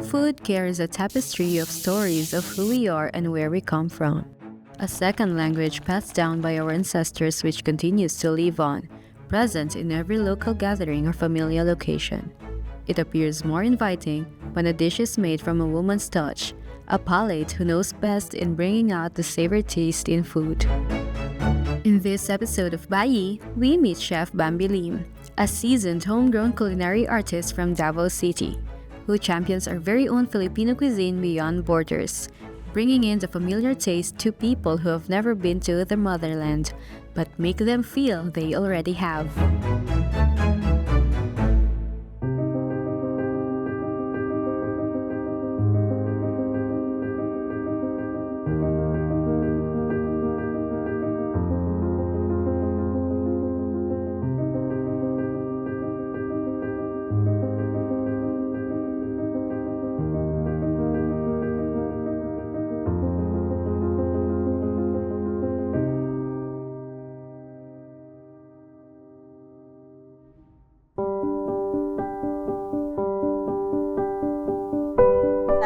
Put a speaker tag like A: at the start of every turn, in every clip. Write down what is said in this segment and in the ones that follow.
A: Food carries a tapestry of stories of who we are and where we come from. A second language passed down by our ancestors which continues to live on, present in every local gathering or familial occasion. It appears more inviting when a dish is made from a woman's touch, a palate who knows best in bringing out the savory taste in food. In this episode of BAYI, we meet Chef Bambi Lim, a seasoned homegrown culinary artist from Davao City, who champions our very own Filipino cuisine beyond borders, bringing in the familiar taste to people who have never been to the motherland, but make them feel they already have.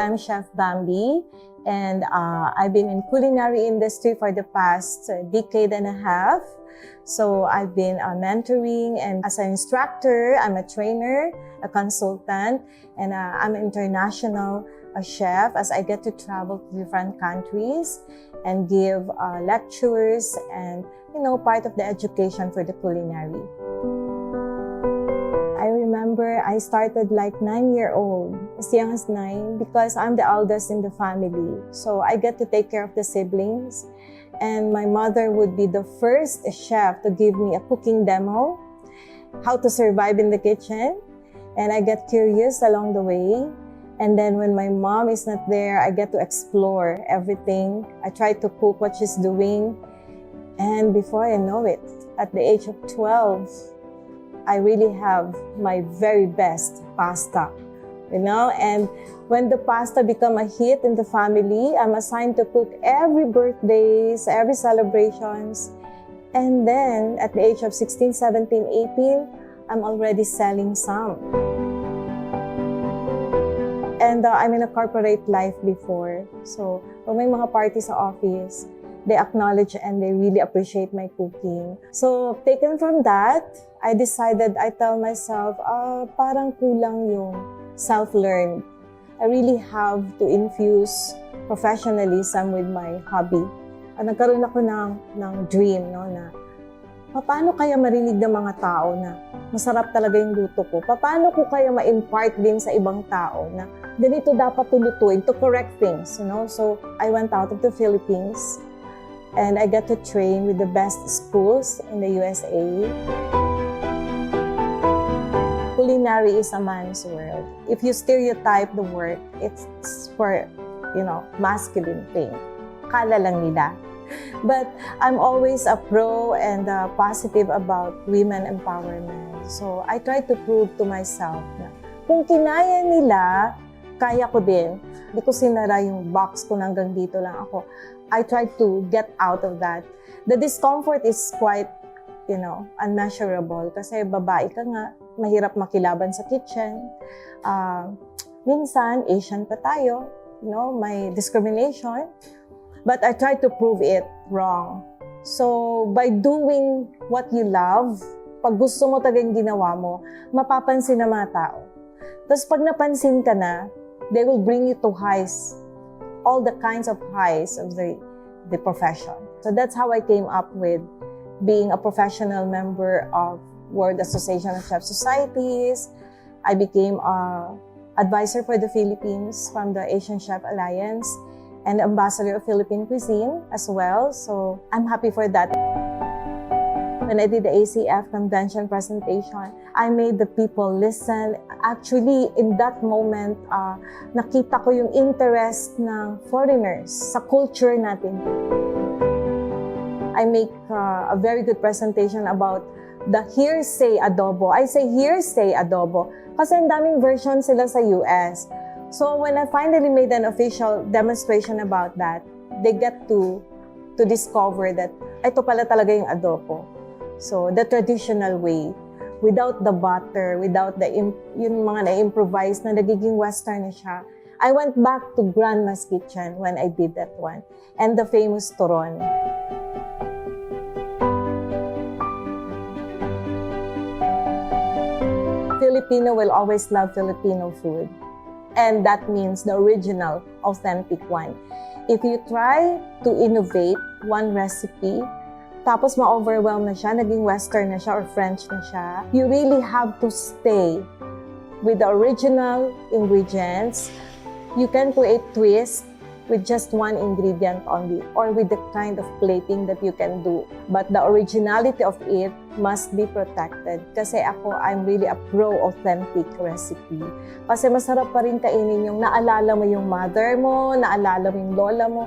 B: I'm Chef Bambi, and I've been in culinary industry for the past decade and a half. So I've been mentoring, and as an instructor, I'm a trainer, a consultant, and I'm an international chef as I get to travel to different countries and give lectures and, part of the education for the culinary. I remember I started like 9-year-old, as young as 9, because I'm the eldest in the family. So I get to take care of the siblings. And my mother would be the first chef to give me a cooking demo, how to survive in the kitchen. And I get curious along the way. And then when my mom is not there, I get to explore everything. I try to cook what she's doing. And before I know it, at the age of 12, I really have my very best pasta, and when the pasta become a hit in the family, I'm assigned to cook every birthdays, every celebrations. And then at the age of 16, 17, 18, I'm already selling some. And I'm in a corporate life before. So when may mga party sa office, they acknowledge and they really appreciate my cooking. So taken from that, I decided, I tell myself, parang kulang yung self-learned. I really have to infuse professionalism with my hobby. Nagkaroon ako ng dream, na paano kaya marinig ng mga tao na masarap talaga yung luto ko? Paano ko kaya ma-impart din sa ibang tao na ganito dapat tulutuin to correct things, So I went out of the Philippines and I get to train with the best schools in the USA. Culinary is a man's world. If you stereotype the work, it's for, masculine thing. Kala lang nila. But I'm always a pro and positive about women empowerment. So I try to prove to myself na kung kinaya nila, kaya ko din. Hindi ko sinara yung box ko hanggang dito lang ako. I try to get out of that. The discomfort is quite, unmeasurable. Kasi babae ka nga, mahirap makilaban sa kitchen. Minsan, Asian pa tayo. May discrimination. But I try to prove it wrong. So, by doing what you love, pag gusto mo talagang ginawa mo, mapapansin ng mga tao. Tapos pag napansin ka na, they will bring you to highs. All the kinds of highs of the profession. So that's how I came up with being a professional member of World Association of Chef Societies. I became an advisor for the Philippines from the Asian Chef Alliance and ambassador of Filipino Cuisine as well. So I'm happy for that. When I did the ACF convention presentation, I made the people listen. Actually, in that moment, nakita ko yung interest ng foreigners sa culture natin. I make a very good presentation about the hearsay adobo. I say hearsay adobo kasi ang daming version sila sa US. So when I finally made an official demonstration about that, they get to discover that ito pala talaga yung adobo. So the traditional way. without the butter, without the yung mga na-improvise na nagiging Western na siya. I went back to Grandma's Kitchen when I did that one. And the famous turon. Filipino will always love Filipino food. And that means the original, authentic one. If you try to innovate one recipe, tapos ma-overwhelm na siya, naging Western na siya or French na siya, you really have to stay with the original ingredients. You can create twist with just one ingredient only or with the kind of plating that you can do. But the originality of it must be protected. Kasi ako, I'm really a pro-authentic recipe. Kasi masarap pa rin kainin yung naalala mo yung mother mo, naalala mo yung lola mo,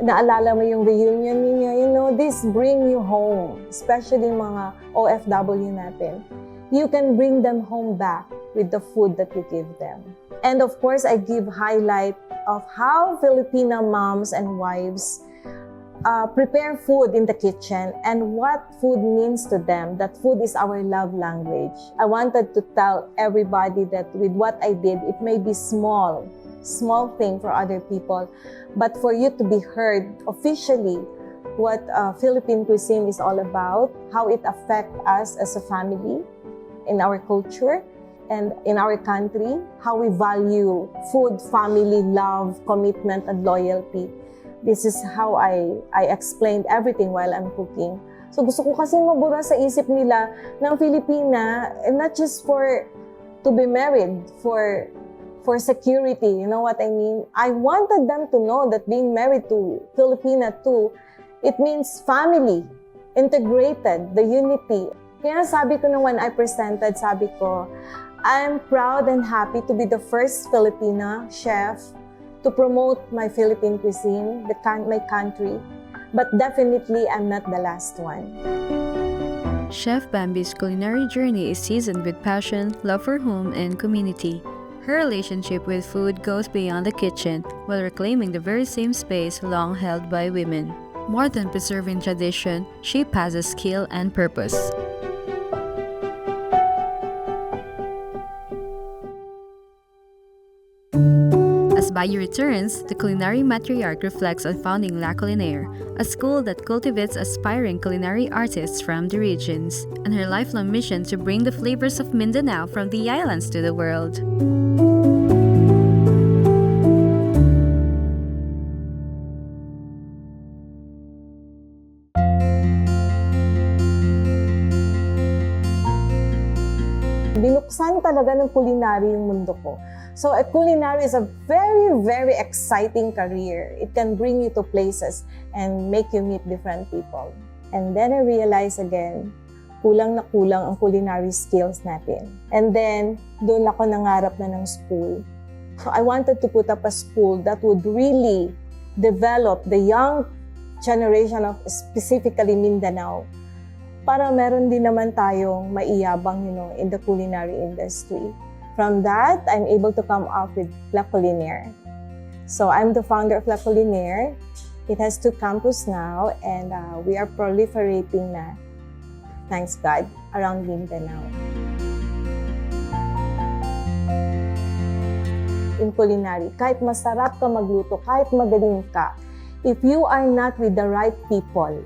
B: naalala mo yung reunion niyo. You know, this bring you home. Especially mga OFW natin. You can bring them home back with the food that you give them. And of course, I give highlight of how Filipina moms and wives prepare food in the kitchen and what food means to them, that food is our love language. I wanted to tell everybody that with what I did, it may be small thing for other people, but for you to be heard officially what Philippine cuisine is all about, how it affects us as a family in our culture, and in our country, how we value food, family, love, commitment, and loyalty. This is how I explained everything while I'm cooking. So gusto ko kasi mabura sa isip nila ng Filipina, and not just to be married, for security, you know what I mean? I wanted them to know that being married to Filipina too, it means family, integrated, the unity. Kaya sabi ko nung when I presented, sabi ko, I'm proud and happy to be the first Filipina chef to promote my Philippine cuisine, my country, but definitely I'm not the last one.
A: Chef Bambi's culinary journey is seasoned with passion, love for home, and community. Her relationship with food goes beyond the kitchen while reclaiming the very same space long held by women. More than preserving tradition, she passes skill and purpose. As BAYI returns, the culinary matriarch reflects on founding La Culinaire, a school that cultivates aspiring culinary artists from the regions, and her lifelong mission to bring the flavors of Mindanao from the islands to the world.
B: Binuksan talaga ng culinary yung mundo ko. So a culinary is a very, very exciting career. It can bring you to places and make you meet different people. And then I realized again, kulang na kulang ang culinary skills natin. And then, doon ako nangarap na ng school. So I wanted to put up a school that would really develop the young generation of specifically Mindanao para meron din naman tayong maiyabang, in the culinary industry. From that, I'm able to come up with La Culinaire. So I'm the founder of La Culinaire. It has 2 campuses now, and we are proliferating na, thanks God, around Mindanao. In culinary, kahit masarap ka magluto, kahit magaling ka, if you are not with the right people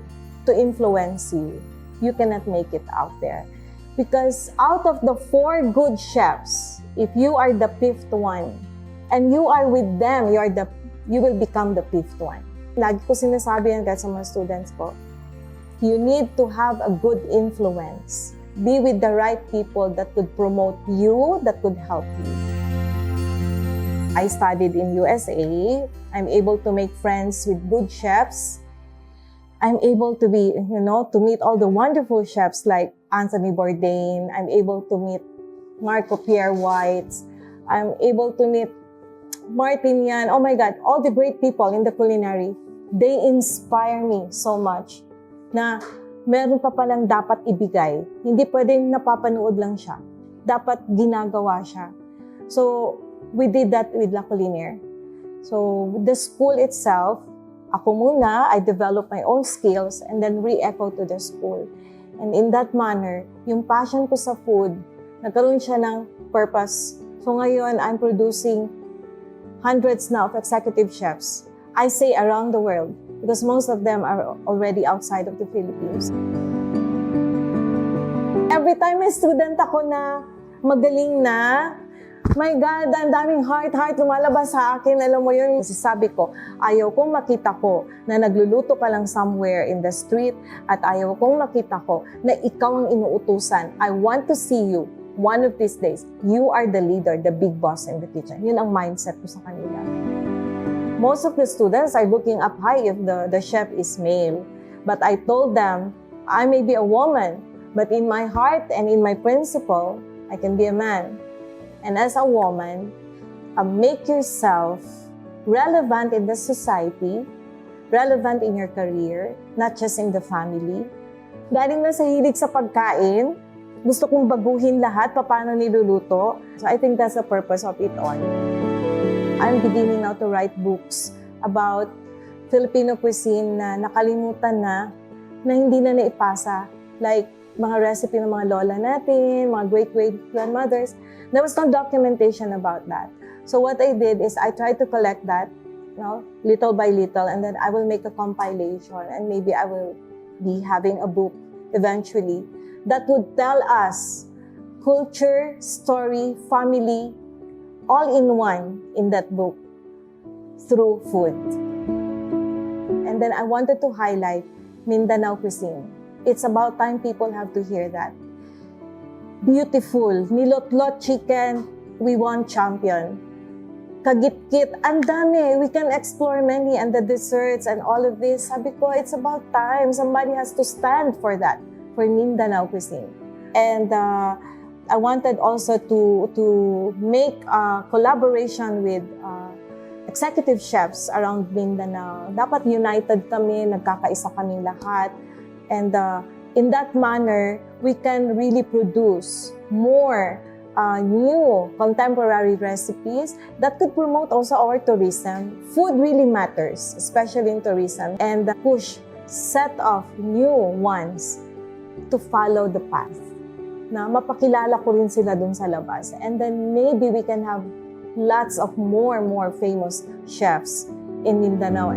B: to influence you, you cannot make it out there. Because out of the 4 good chefs, if you are the 5th one, and you are with them, you will become the 5th one. Lagi ko sinasabi yan kahit sa mga students ko, you need to have a good influence. Be with the right people that could promote you, that could help you. I studied in USA. I'm able to make friends with good chefs. I'm able to be, to meet all the wonderful chefs like Anthony Bourdain. I'm able to meet Marco Pierre White. I'm able to meet Martin Yan. Oh my God, all the great people in the culinary. They inspire me so much na meron pa palang dapat ibigay. Hindi pwedeng napapanood lang siya. Dapat ginagawa siya. So, we did that with La Culinaire. So, the school itself, ako muna, I developed my own skills and then re-echo to the school. And in that manner, yung passion ko sa food, nagkaroon siya ng purpose. So ngayon, I'm producing hundreds now of executive chefs. I say around the world because most of them are already outside of the Philippines. Every time may student ako na magaling na, my God, ang daming heart lumalabas sa akin. Alam mo yun, sabi ko, ayaw kong makita ko na nagluluto ka lang somewhere in the street at ayaw kong makita ko na ikaw ang inuutusan. I want to see you one of these days. You are the leader, the big boss in the kitchen. Yun ang mindset ko sa kanila. Most of the students are looking up high if the chef is male. But I told them, I may be a woman, but in my heart and in my principle, I can be a man. And as a woman, make yourself relevant in the society, relevant in your career, not just in the family. Galing na sa hilig sa pagkain, gusto kong baguhin lahat, paano niluluto. So I think that's the purpose of it all. I'm beginning now to write books about Filipino cuisine na nakalimutan na hindi na naipasa. Like, mga recipe ng mga lola natin, mga great-great-grandmothers. There was no documentation about that. So what I did is I tried to collect that, little by little, and then I will make a compilation, and maybe I will be having a book eventually that would tell us culture, story, family, all in one in that book through food. And then I wanted to highlight Mindanao cuisine. It's about time people have to hear that. Beautiful. Nilotlot chicken, we won champion. Kagit-kit, ang dami. We can explore many and the desserts and all of this. Sabi ko, it's about time. Somebody has to stand for that, for Mindanao cuisine. And I wanted also to make a collaboration with executive chefs around Mindanao. Dapat united kami, nagkakaisa kaming lahat. And in that manner, we can really produce more new contemporary recipes that could promote also our tourism. Food really matters, especially in tourism, and push set of new ones to follow the path. Na mapakilala ko rin sila dun sa labas. And then maybe we can have lots of more famous chefs in Mindanao.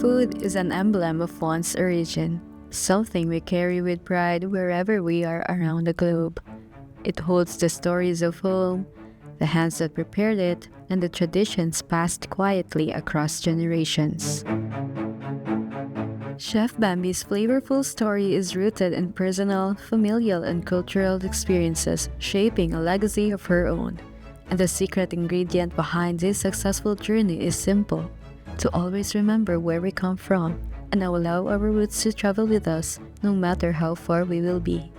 A: Food is an emblem of one's origin, something we carry with pride wherever we are around the globe. It holds the stories of home, the hands that prepared it, and the traditions passed quietly across generations. Chef Bambi's flavorful story is rooted in personal, familial, and cultural experiences, shaping a legacy of her own. And the secret ingredient behind this successful journey is simple: to always remember where we come from and allow our roots to travel with us no matter how far we will be.